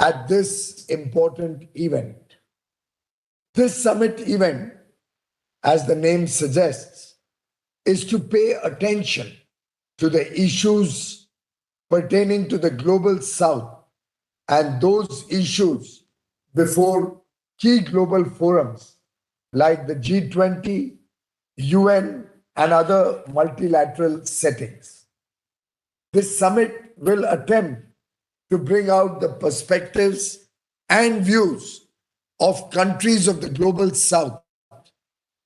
at this important event. This summit event, as the name suggests, is to pay attention to the issues pertaining to the global south and those issues before key global forums like the G20, UN, and other multilateral settings. This summit will attempt to bring out the perspectives and views of countries of the global south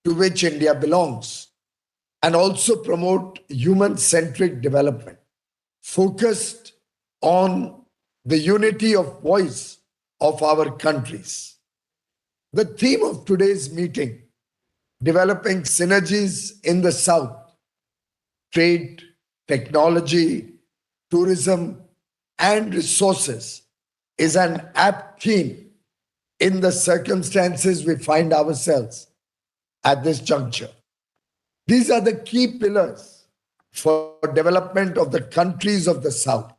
to which India belongs, and also promote human-centric development focused on the unity of voice of our countries. The theme of today's meeting, developing synergies in the South, trade, technology, tourism, and resources, is an apt theme in the circumstances we find ourselves at this juncture. These are the key pillars for development of the countries of the South.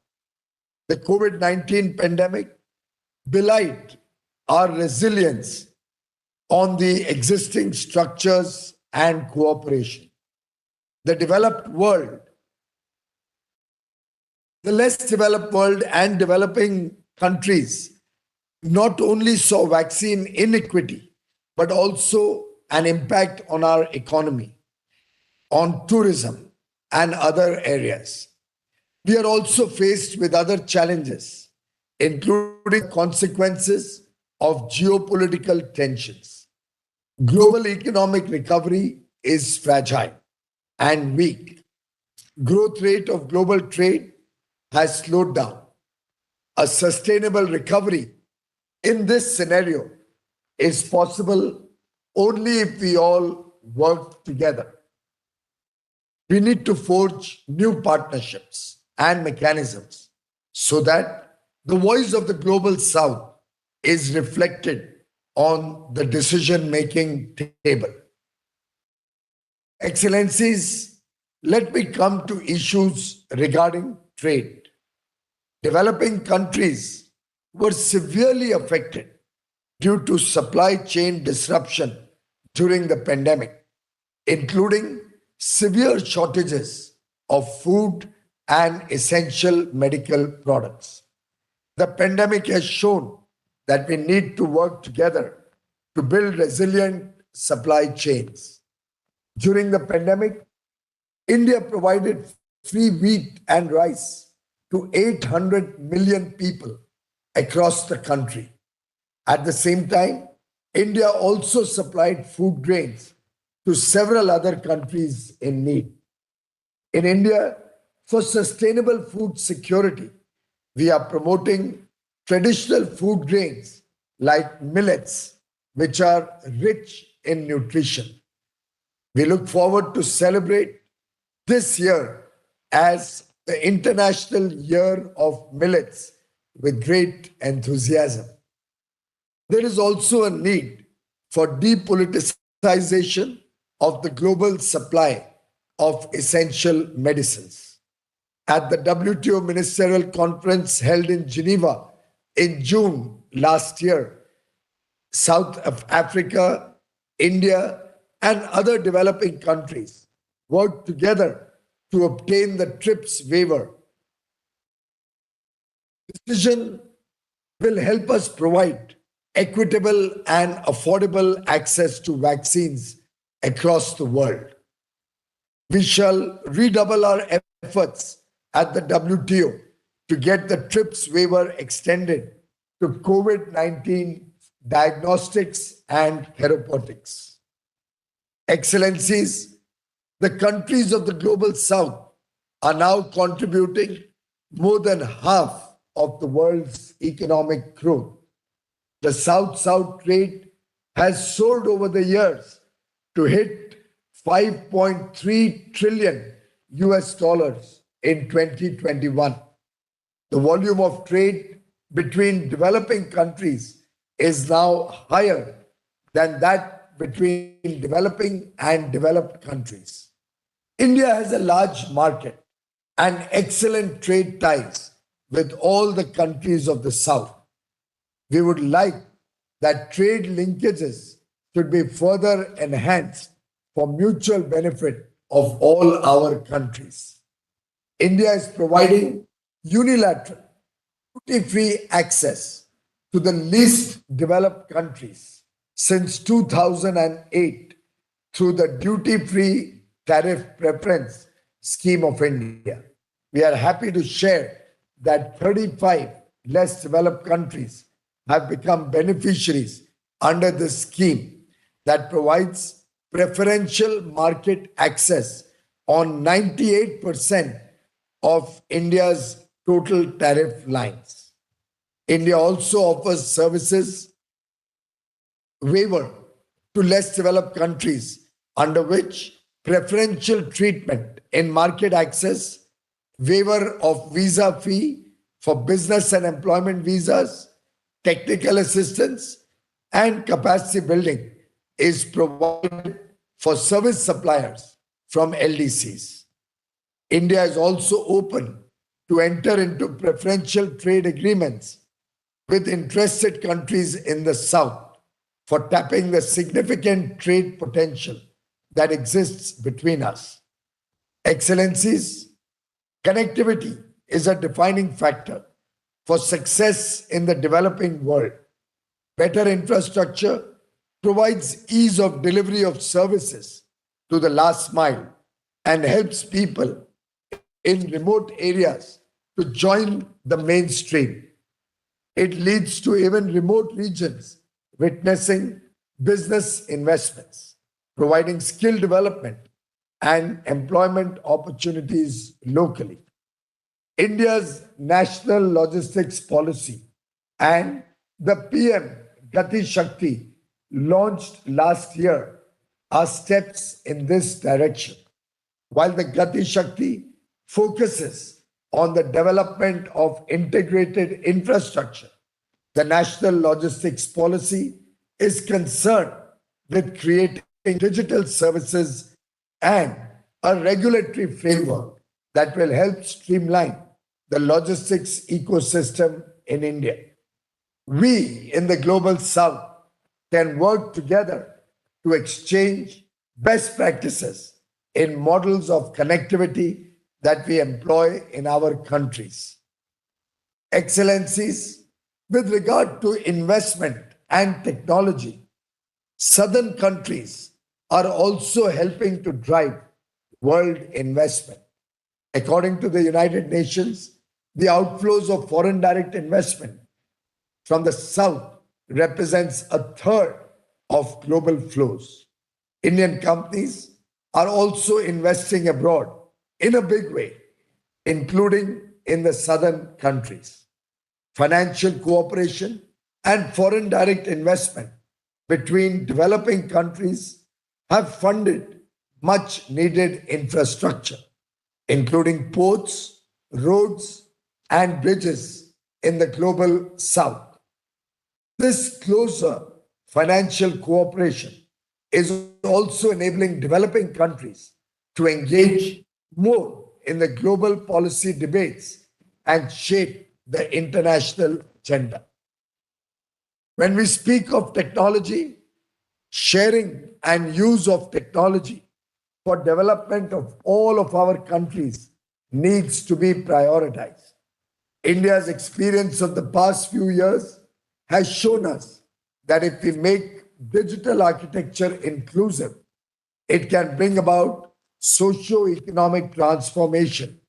The COVID-19 pandemic belied our resilience on the existing structures and cooperation. The developed world, the less developed world and developing countries not only saw vaccine inequity, but also an impact on our economy, on tourism, and other areas. We are also faced with other challenges, including consequences of geopolitical tensions. Global economic recovery is fragile and weak. Growth rate of global trade has slowed down. A sustainable recovery in this scenario is possible only if we all work together. We need to forge new partnerships and mechanisms so that the voice of the global south is reflected on the decision-making table. Excellencies, let me come to issues regarding trade. Developing countries were severely affected due to supply chain disruption during the pandemic, including severe shortages of food and essential medical products. The pandemic has shown that we need to work together to build resilient supply chains. During the pandemic, India provided free wheat and rice to 800 million people across the country. At the same time, India also supplied food grains to several other countries in need. In India, for sustainable food security, we are promoting traditional food grains like millets, which are rich in nutrition. We look forward to celebrate this year as the International Year of Millets with great enthusiasm. There is also a need for depoliticization of the global supply of essential medicines. At the WTO Ministerial Conference held in Geneva in June last year, South Africa, India, and other developing countries worked together to obtain the TRIPS waiver. This decision will help us provide equitable and affordable access to vaccines across the world. We shall redouble our efforts at the WTO to get the TRIPS waiver extended to COVID-19 diagnostics and therapeutics. Excellencies, the countries of the global south are now contributing more than half of the world's economic growth. The South-South trade has soared over the years to hit $5.3 trillion in 2021. The volume of trade between developing countries is now higher than that between developing and developed countries. India has a large market and excellent trade ties with all the countries of the South. We would like that trade linkages should be further enhanced for mutual benefit of all our countries. India is providing unilateral, duty-free access to the least developed countries since 2008 through the duty-free tariff preference scheme of India. We are happy to share that 35 less developed countries have become beneficiaries under this scheme that provides preferential market access on 98% of India's total tariff lines. India also offers services waiver to less developed countries under which preferential treatment in market access, waiver of visa fee for business and employment visas, technical assistance, and capacity building is provided for service suppliers from LDCs. India is also open to enter into preferential trade agreements with interested countries in the South for tapping the significant trade potential that exists between us. Excellencies, connectivity is a defining factor for success in the developing world. Better infrastructure provides ease of delivery of services to the last mile and helps people in remote areas to join the mainstream. It leads to even remote regions witnessing business investments, providing skill development and employment opportunities locally. India's national logistics policy and the PM Gati Shakti launched last year are steps in this direction. While the Gati Shakti focuses on the development of integrated infrastructure, the national logistics policy is concerned with creating digital services and a regulatory framework that will help streamline the logistics ecosystem in India. We in the global south can work together to exchange best practices in models of connectivity that we employ in our countries. Excellencies, with regard to investment and technology, southern countries are also helping to drive world investment. According to the United Nations, the outflows of foreign direct investment from the south represents a third of global flows. Indian companies are also investing abroad in a big way, including in the southern countries. Financial cooperation and foreign direct investment between developing countries have funded much needed infrastructure, including ports, roads, and bridges in the global south. This closer financial cooperation is also enabling developing countries to engage more in the global policy debates and shape the international agenda. When we speak of technology, sharing and use of technology for development of all of our countries needs to be prioritized. India's experience of the past few years has shown us that if we make digital architecture inclusive, it can bring about socio-economic transformation.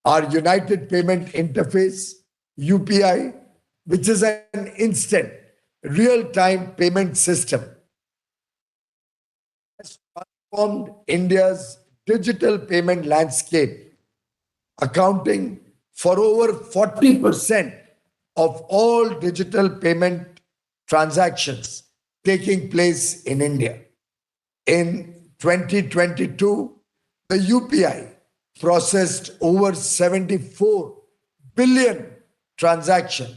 Our United Payment Interface, UPI, which is an instant, real-time payment system, has transformed India's digital payment landscape, accounting for over 40% of all digital payment transactions taking place in India. In 2022, the UPI processed over 74 billion transactions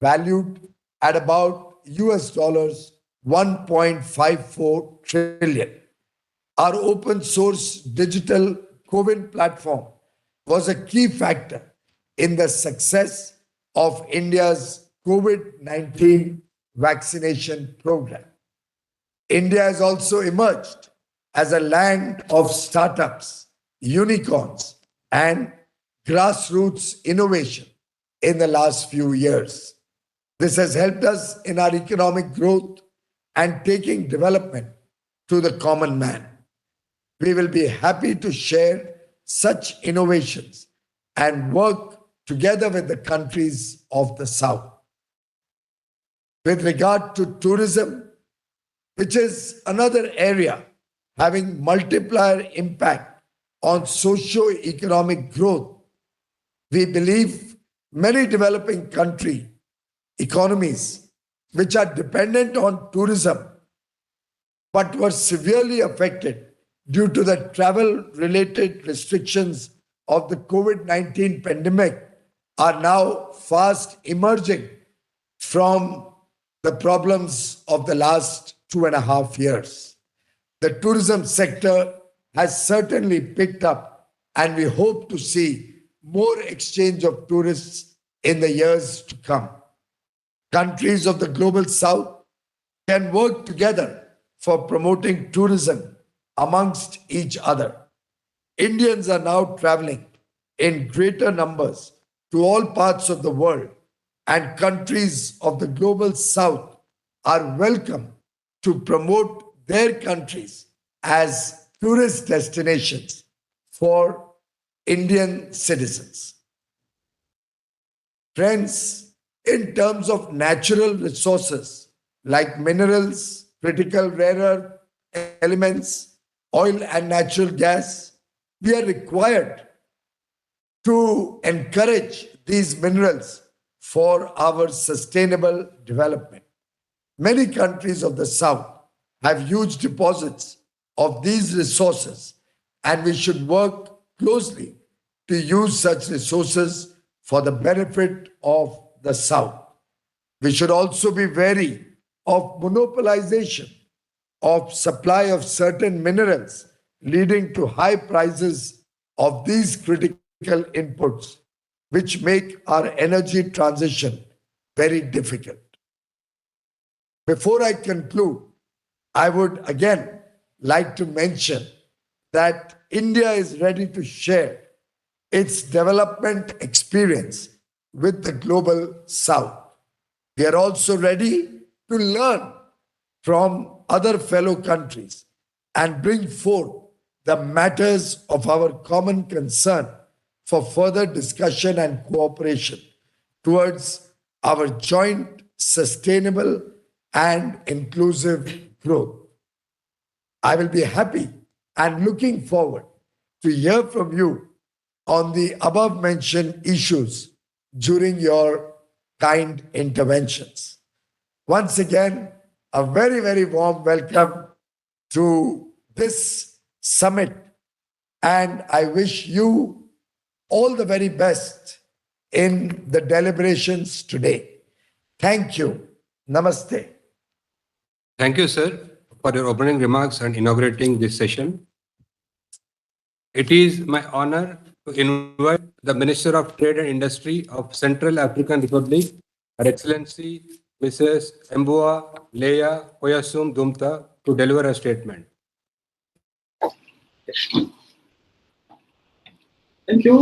valued at about US dollars 1.54 trillion. Our open source digital CoWIN platform was a key factor in the success of India's COVID-19 vaccination program. India has also emerged as a land of startups, unicorns, and grassroots innovation in the last few years. This has helped us in our economic growth and taking development to the common man. We will be happy to share such innovations and work together with the countries of the South. With regard to tourism, which is another area having multiplier impact on socio-economic growth, we believe many developing country economies which are dependent on tourism but were severely affected due to the travel-related restrictions of the COVID-19 pandemic are now fast emerging from the problems of the last 2.5 years. The tourism sector has certainly picked up, and we hope to see more exchange of tourists in the years to come. Countries of the global south can work together for promoting tourism amongst each other. Indians are now traveling in greater numbers to all parts of the world, and countries of the global south are welcome to promote their countries as tourist destinations for Indian citizens. Friends, in terms of natural resources like minerals, critical rare earth elements, oil and natural gas, we are required to encourage these minerals for our sustainable development. Many countries of the South have huge deposits of these resources, and we should work closely to use such resources for the benefit of the South. We should also be wary of monopolization of supply of certain minerals, leading to high prices of these critical inputs, which make our energy transition very difficult. Before I conclude, I would again like to mention that India is ready to share its development experience with the global South. We are also ready to learn from other fellow countries and bring forth the matters of our common concern for further discussion and cooperation towards our joint sustainable and inclusive growth. I will be happy and looking forward to hear from you on the above mentioned issues during your kind interventions. Once again, a very, very warm welcome to this summit, and I wish you all the very best in the deliberations today. Thank you. Namaste. Thank you, sir, for your opening remarks and inaugurating this session. It is my honor to invite the Minister of Trade and Industry of Central African Republic, Her Excellency Mrs. Mbua Leah Koyasum Dumta, to deliver a statement. Thank you.